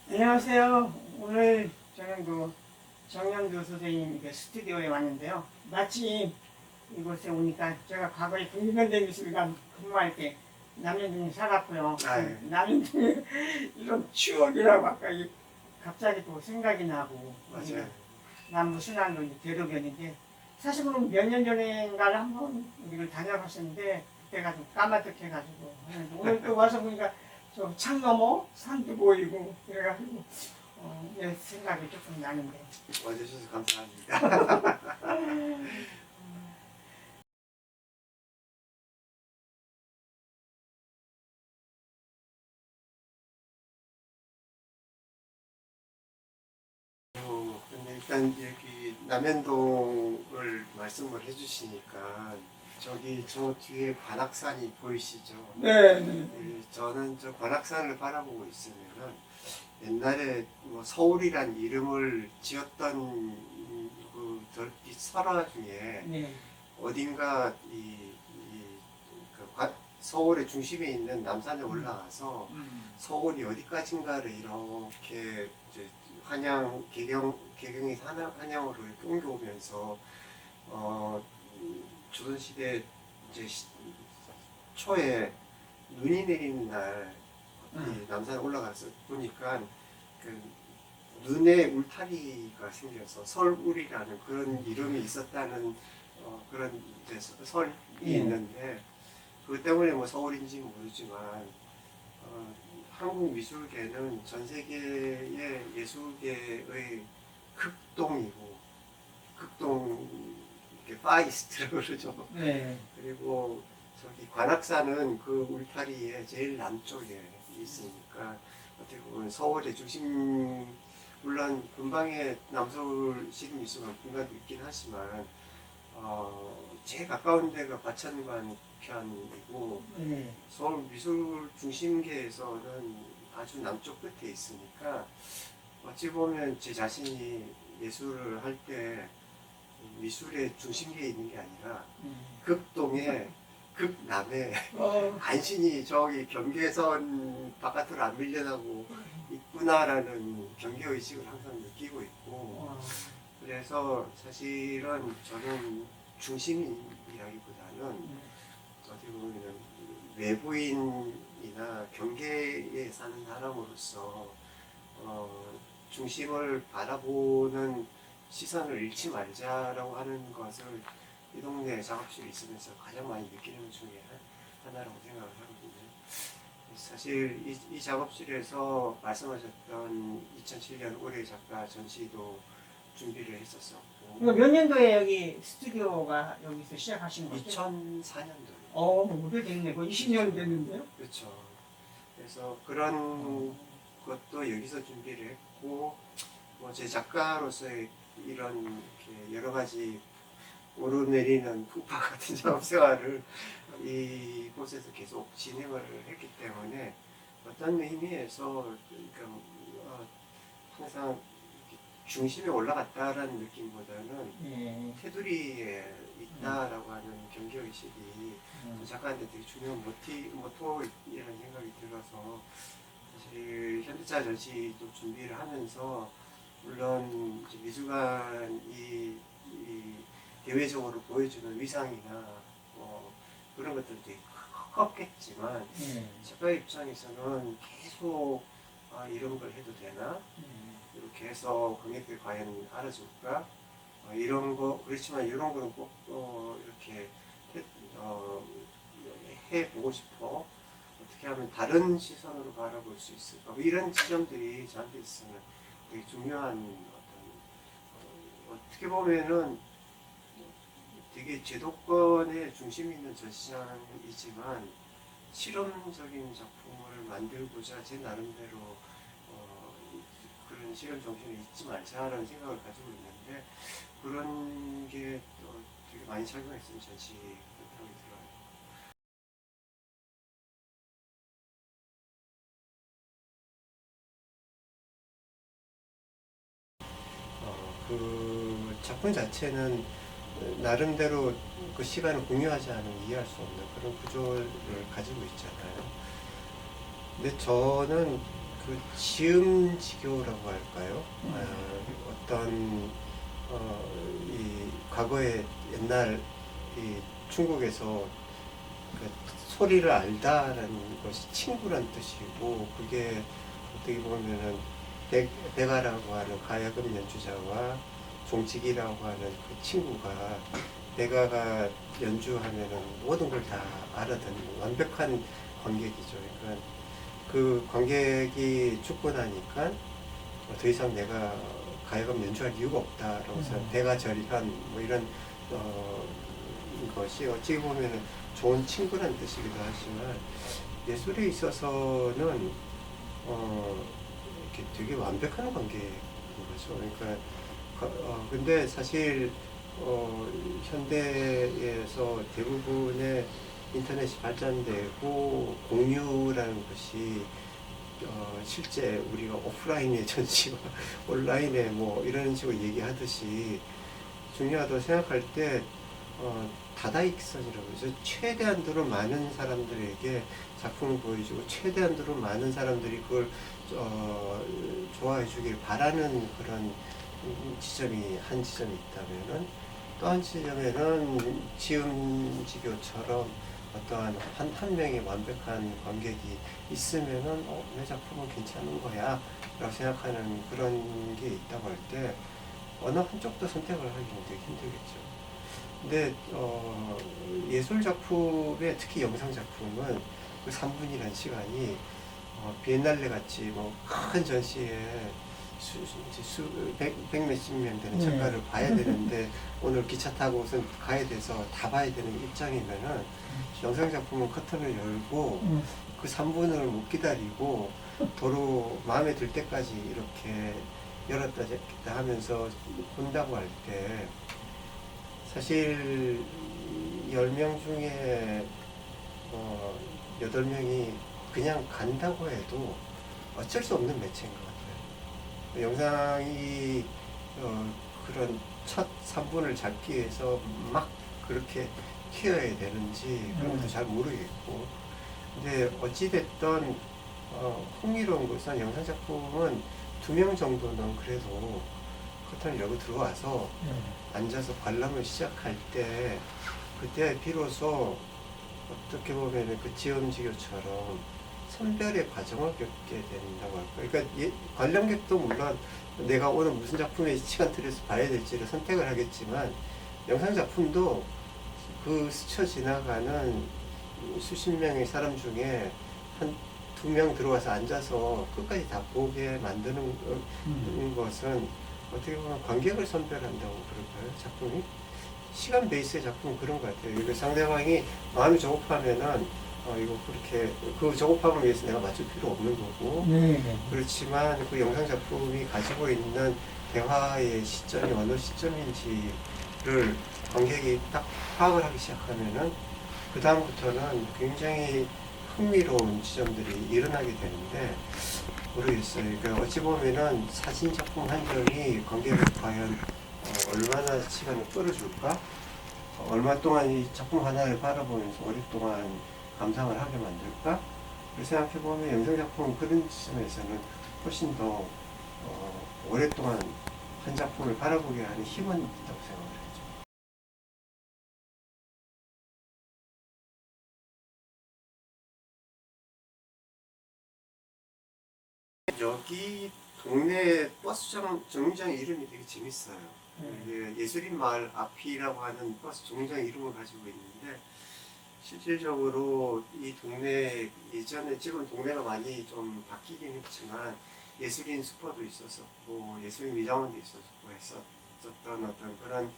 안녕하세요. 오늘 저는 정영도 선생님 스튜디오에 왔는데요. 마침 이곳에 오니까 제가 과거에 국민현대미술관 근무할 때 남양주에 살았고요. 아유. 남양주 이런 추억이라고 아까 갑자기 또 생각이 나고 맞아요. 남부순환로 대로변인데 사실 그럼 몇 년 전인가 한번 여기를 다녀봤었는데 그때가 좀 까마득해가지고 오늘 또 와서 보니까 저 창 너머 산도 보이고 그래가지고 내 생각이 조금 나는데 와주셔서 감사합니다. 근데 일단 여기 남현동을 말씀을 해주시니까 저기 저 뒤에 관악산이 보이시죠? 네. 저는 저 관악산을 바라보고 있으면은 옛날에 뭐 서울이란 이름을 지었던 그 절기 설화 중에 네. 어딘가 서울의 중심에 있는 남산에 올라가서 서울이 어디까지인가를 이렇게 이제 개경이 한양으로 이렇게 옮겨오면서 조선시대 이제 초에 눈이 내리는 날 이 남산에 올라가서 보니까 그 눈에 울타리가 생겨서 설울이라는 그런 이름이 있었다는 그런 이제 설이 있는데 그것 때문에 뭐 서울인지 모르지만 한국 미술계는 전 세계의 예술계의 극동이고 극동 파이스트라고 그러죠. 네. 그리고 저기 관악산은 그 울타리의 제일 남쪽에 있으니까 어떻게 보면 서울의 중심 물론 근방에 남서울 시립미술관 분관도 있긴 하지만 제일 가까운 데가 과천관 편이고 네. 서울 미술 중심계에서는 아주 남쪽 끝에 있으니까 어찌 보면 제 자신이 예술을 할 때 미술의 중심계에 있는 게 아니라 극동에 극남에 간신히 저기 경계선 바깥으로 안 밀려나고 있구나라는 경계의식을 항상 느끼고 있고 그래서 사실은 저는 중심이라기보다는 어떻게 보면 외부인이나 경계에 사는 사람으로서 중심을 바라보는 시선을 잃지 말자라고 하는 것을 이 동네 작업실에 있으면서 가장 많이 느끼는 것 중에 하나라고 생각을 하거든요. 사실 이 작업실에서 말씀하셨던 2007년 올해 작가 전시도 준비를 했었었고 몇 년도에 여기 스튜디오가 여기서 시작하신 거죠? 2004년도에 오래됐네. 거의 20년 됐는데요? 그렇죠. 그래서 그런 것도 여기서 준비를 했고 뭐 제 작가로서의 이런 이렇게 여러 가지 오르내리는 풍파 같은 작업 생활을 이곳에서 계속 진행을 했기 때문에 어떤 의미에서 그러니까 항상 중심에 올라갔다라는 느낌보다는 테두리에 있다라고 하는 경계의식이 작가한테 되게 중요한 모토이라는 생각이 들어서 사실 현대차 전시도 준비를 하면서 물론 이제 미술관이 대외적으로 보여주는 위상이나 그런 것들도 되게 컸겠지만 작가 입장에서는 계속 이런 걸 해도 되나? 이렇게 해서 관객들이 과연 알아줄까? 이런 거 그렇지만 이런 거는 꼭 이렇게 해보고 싶어. 어떻게 하면 다른 시선으로 바라볼 수 있을까? 뭐 이런 지점들이 저한테 있으면 되게 중요한 어떻게 보면은 되게 제도권의 중심이 있는 전시장이지만 실험적인 작품을 만들고자 제 나름대로 그런 실험 정신을 잊지 말자라는 생각을 가지고 있는데 그런 게 되게 많이 작용했던 전시 생각이 들어요. 그 작품 자체는 나름대로 그 시간을 공유하지 않으면 이해할 수 없는 그런 구조를 가지고 있잖아요. 근데 저는 그 지음지교라고 할까요? 어떤 이 과거에 옛날 이 중국에서 그 소리를 알다라는 것이 친구란 뜻이고, 그게 어떻게 보면은 백아라고 하는 가야금 연주자와 종직이라고 하는 그 친구가 백아가 연주하면은 모든 걸 다 알아듣는 완벽한 관객이죠. 그러니까 그 관객이 죽고 나니까 더 이상 내가 가야금 연주할 이유가 없다라고 해서 백아절현 뭐 이런 것이 어찌 보면은 좋은 친구란 뜻이기도 하지만, 예술에 있어서는 이렇게 되게 완벽한 관계인 거죠. 그러니까 근데 사실 현대에서 대부분의 인터넷이 발전되고 공유라는 것이 실제 우리가 오프라인의 전시와 온라인의 뭐 이런 식으로 얘기하듯이 중요하다고 생각할 때 다다익선이라고 해서 최대한도로 많은 사람들에게 작품을 보여주고 최대한도로 많은 사람들이 그걸 좋아해 주길 바라는 그런 지점이 한 지점이 있다면은, 또 한 지점에는 지음지교처럼 어떠한 한 명의 완벽한 관객이 있으면은 내 작품은 괜찮은 거야 라고 생각하는 그런 게 있다고 할 때 어느 한쪽도 선택을 하기는 되게 힘들겠죠. 근데 예술 작품에, 특히 영상 작품은 그 3분이라는 시간이 비엔날레 같이 뭐 큰 전시에 백 몇십 명 되는 작가를 봐야 되는데 오늘 기차 타고 우선 가야 돼서 다 봐야 되는 입장이면은, 영상 작품은 커튼을 열고 그 3분을 못 기다리고 도로 마음에 들 때까지 이렇게 열었다 닫았다 하면서 본다고 할 때, 사실 10명 중에 8명이 그냥 간다고 해도 어쩔 수 없는 매체인 것 같아요. 영상이 그런 첫 3분을 잡기 위해서 막 그렇게 튀어야 되는지 그런 것도 잘 모르겠고, 근데 어찌됐든 흥미로운 것은 영상 작품은 2명 정도는 그래도 커튼을 열고 들어와서 앉아서 관람을 시작할 때, 그때 비로소 어떻게 보면 그 지음지교처럼 선별의 과정을 겪게 된다고 할까. 그러니까 관람객도 물론 내가 오늘 무슨 작품에 시간 들여서 봐야 될지를 선택을 하겠지만, 영상 작품도 그 스쳐 지나가는 수십 명의 사람 중에 한 2명 들어와서 앉아서 끝까지 다 보게 만드는 것은 어떻게 보면 관객을 선별한다고 그럴까요? 작품이? 시간 베이스의 작품은 그런 것 같아요. 이거 상대방이 마음이 조급하면은 이거 그렇게 그 조급함을 위해서 내가 맞출 필요 없는 거고, 그렇지만 그 영상 작품이 가지고 있는 대화의 시점이 어느 시점인지를 관객이 딱 파악을 하기 시작하면은 그 다음부터는 굉장히 흥미로운 지점들이 일어나게 되는데, 모르겠어요. 그러니까 어찌 보면은 사진 작품 한 점이 관객을 과연 얼마나 시간을 끌어줄까? 얼마 동안 이 작품 하나를 바라보면서 오랫동안 감상을 하게 만들까? 그래서 생각해보면 영상 작품은 그런 지점에서는 훨씬 더 오랫동안 한 작품을 바라보게 하는 힘은 있다고 생각을 하죠. 여기 동네 버스 정류장 이름이 되게 재밌어요. 이게 예술인 마을 앞이라고 하는 버스 정류장 이름을 가지고 있는데, 실질적으로 이 동네, 예전에 지금 동네가 많이 좀 바뀌긴 했지만 예술인 슈퍼도 있었었고 예술인 미장원도 있었고 했었던 어떤 그런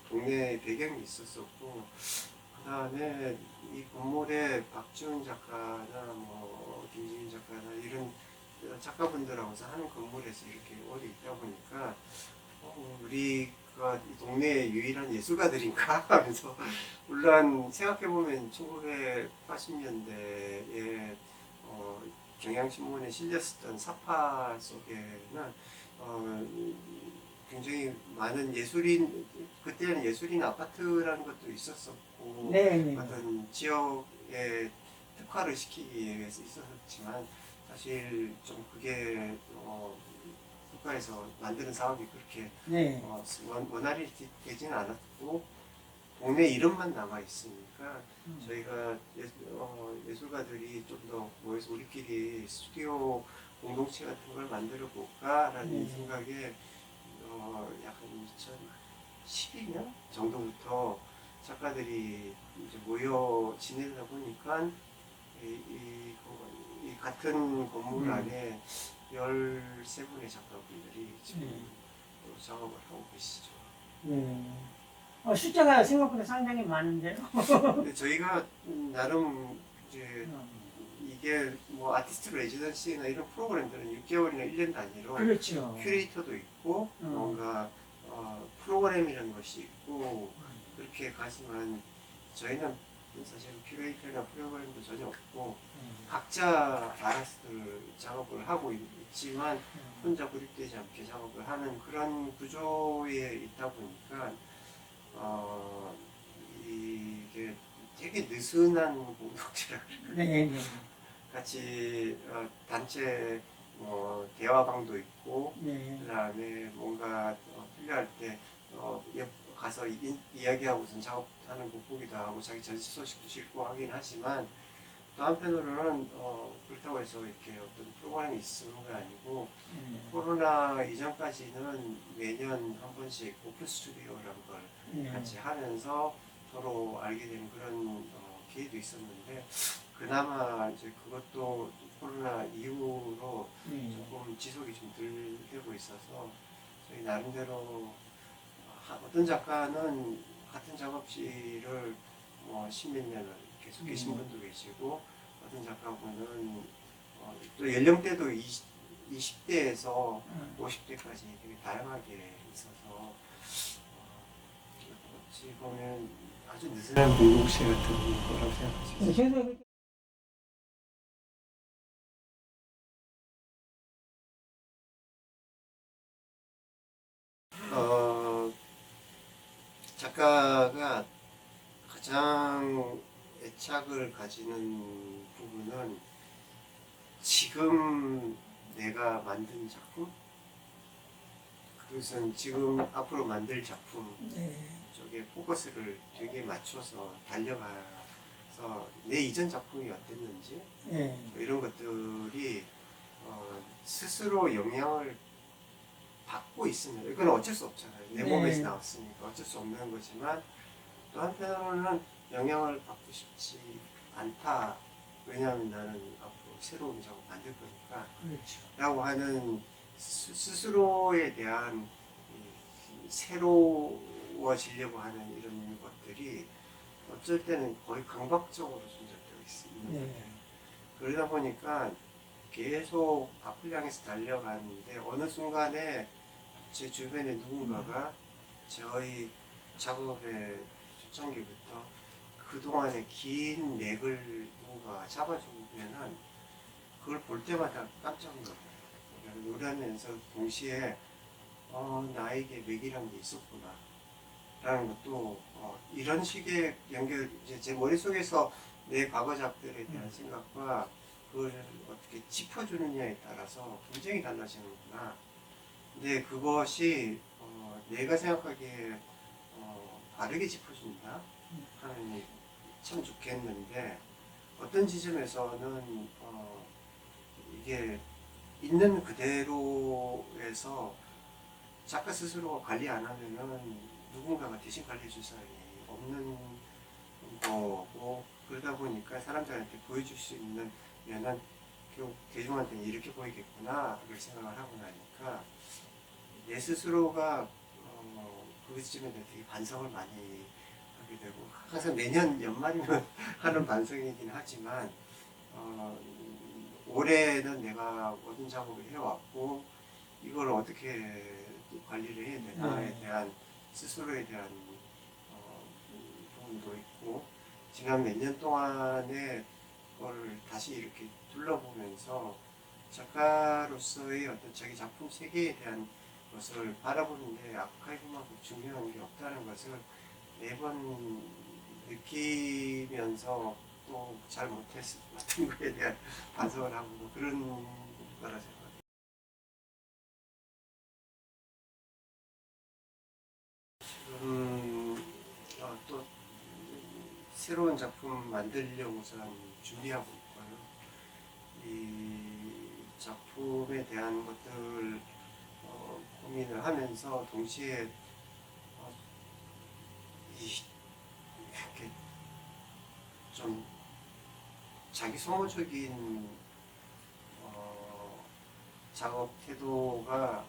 동네 배경이 있었었고, 그 다음에 이 건물에 박지훈 작가나 뭐 김지민 작가나 이런 작가분들하고서 하는 건물에서 이렇게 오래 있다 보니까 우리가 이 동네의 유일한 예술가들인가 하면서, 물론 생각해보면 1980년대에 경향신문에 실렸었던 사파 속에는 굉장히 많은 예술인, 그때는 예술인 아파트라는 것도 있었었고 어떤 지역에 특화를 시키기 위해서 있었지만, 사실 좀 그게 국가에서 만드는 사업이 그렇게 네. 원활히 되지는 않았고 동네 이름만 남아 있으니까 저희가 예술가들이 좀 더 모여서 우리끼리 스튜디오 공동체 같은 걸 만들어 볼까라는 네. 생각에 약간 2012년 정도부터 작가들이 이제 모여 지내다 보니까 이 같은 건물 안에 13분의 작가분들이 지금 작업을 하고 계시죠. 네. 숫자가 생각보다 상당히 많은데요. 근데 저희가 나름 이제 이게 뭐 아티스트 레지던시나 이런 프로그램들은 6개월이나 1년 단위로 그렇죠. 큐레이터도 있고 뭔가 프로그램이라는 것이 있고 그렇게 가지만 저희는 사실 큐레이터나 프로그램도 전혀 없고 각자 알아서 작업을 하고 있지만 혼자 고립되지 않게 작업을 하는 그런 구조에 있다 보니까 이게 되게 느슨한 공동체라 네, 네. 같이 단체 대화방도 있고 네. 그다음에 뭔가 필요할 때 가서 이야기하고선 작업하는 거 보기도 하고 자기 전시 소식도 읽고 하긴 하지만 또 한편으로는 그렇다고 해서 이렇게 어떤 프로그램이 있는 건 아니고 코로나 이전까지는 매년 한 번씩 오픈 스튜디오라는 걸 같이 하면서 서로 알게 되는 그런 기회도 있었는데 그나마 이제 그것도 코로나 이후로 조금 지속이 좀 덜 되고 있어서 저희 나름대로 어떤 작가는 같은 작업실을 뭐 십몇 년을 계속 계신 분도 계시고 어떤 작가분은 또 연령대도 20대에서 50대까지 되게 다양하게 있어서 어찌 보면 아주 느슨한 공동체 같은 거라고 생각하시죠. 작가가 가장 애착을 가지는 부분은 지금 내가 만든 작품, 그것은 지금 앞으로 만들 작품 쪽에 포커스를 되게 맞춰서 달려가서 내 이전 작품이 어땠는지 뭐 이런 것들이 스스로 영향을 받고 있으면 이건 어쩔 수 없잖아요. 내 몸에서 나왔으니까 어쩔 수 없는 거지만 또 한편으로는 영향을 받고 싶지 않다. 왜냐하면 나는 앞으로 새로운 작업 만들 거니까. 그렇죠. 라고 하는 스스로에 대한 새로워지려고 하는 이런 것들이 어쩔 때는 거의 강박적으로 존재되어 있습니다. 그러다 보니까 계속 앞을 향해서 달려가는데 어느 순간에 제 주변에 누군가가 저희 작업의 초창기부터 그동안의 긴 맥을 누군가 잡아주면은 그걸 볼 때마다 깜짝 놀라요. 놀라면서 동시에 나에게 맥이란 게 있었구나 라는 것도 이런 식의 연결 이제 제 머릿속에서 내 과거작들에 대한 생각과 그걸 어떻게 짚어주느냐에 따라서 굉장히 달라지는구나. 근데 그것이 내가 생각하기에 바르게 짚어준다 하면 참 좋겠는데 어떤 지점에서는 이게 있는 그대로에서 작가 스스로가 관리 안 하면은 누군가가 대신 관리해 줄 사람이 없는 거고 그러다 보니까 사람들한테 보여줄 수 있는 면은 결국 대중한테는 이렇게 보이겠구나를 생각을 하고 나니까 내 스스로가 그것쯤에 되게 반성을 많이 하게 되고 항상 매년 연말이면 하는 반성이긴 하지만 올해는 내가 모든 작업을 해왔고 이걸 어떻게 관리를 해야 되나에 대한 스스로에 대한 부분도 있고 지난 몇 년 동안의 걸 다시 이렇게 둘러보면서 작가로서의 어떤 자기 작품 세계에 대한 것을 바라보는데 아카이브만큼 중요한 게 없다는 것을 매번 느끼면서 또 잘 못했 못한 거에 대한 반성을 하고 뭐 그런 거라 생각합니다. 또 새로운 작품 만들려고 저는 준비하고 있고요. 이 작품에 대한 것들 고민을 하면서 동시에 이렇게 좀 자기 소모적인 작업 태도가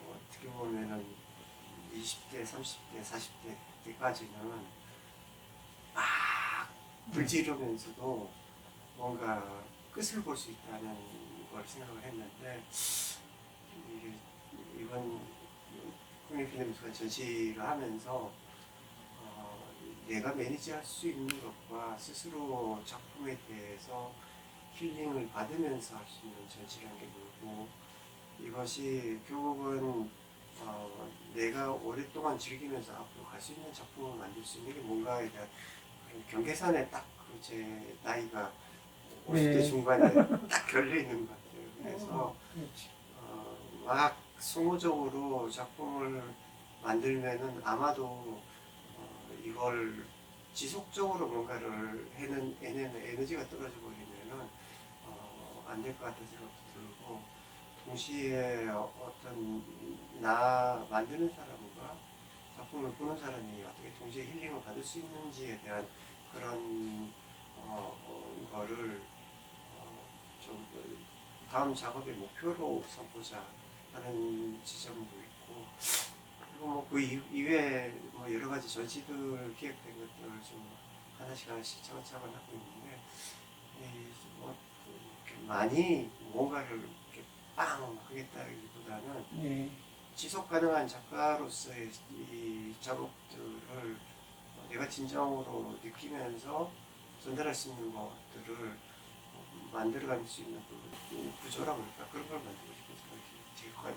어떻게 보면은 20대, 30대, 40대 때까지는 막 불지르면서도 뭔가 끝을 볼 수 있다는 걸 생각을 했는데 이게 이번 국민필름미술관 전시를 하면서 내가 매니지할 수 있는 것과 스스로 작품에 대해서 힐링을 받으면서 할 수 있는 전시라는 게 뭐고 이것이 결국은 내가 오랫동안 즐기면서 앞으로 갈 수 있는 작품을 만들 수 있는 게 뭔가에 대한 그런 경계선에 딱 제 나이가 50대 네. 중반에 딱 걸려 있는 것 같아요. 그래서 그렇지. 막 소모적으로 작품을 만들면은 아마도 이걸 지속적으로 뭔가를 해내는 에너지가 떨어져 버리면은 안 될 것 같은 생각도 들고 동시에 어떤 나 만드는 사람과 작품을 보는 사람이 어떻게 동시에 힐링을 받을 수 있는지에 대한 그런 거를 좀 다음 작업의 목표로 삼고자 하는 지점도 있고 그리고 뭐 그 이외에 뭐 여러 가지 전시들 기획된 것들을 좀 하나씩 하나씩 차근차근 하고 있는데 뭐 이렇게 많이 뭔가를 이렇게 빵 하겠다기보다는 네. 지속 가능한 작가로서의 이 작업들을 내가 진정으로 느끼면서 전달할 수 있는 것들을 만들어갈 수 있는 그 구조라고 할까 그런 걸 만들고 싶은 생각이 제일 커요.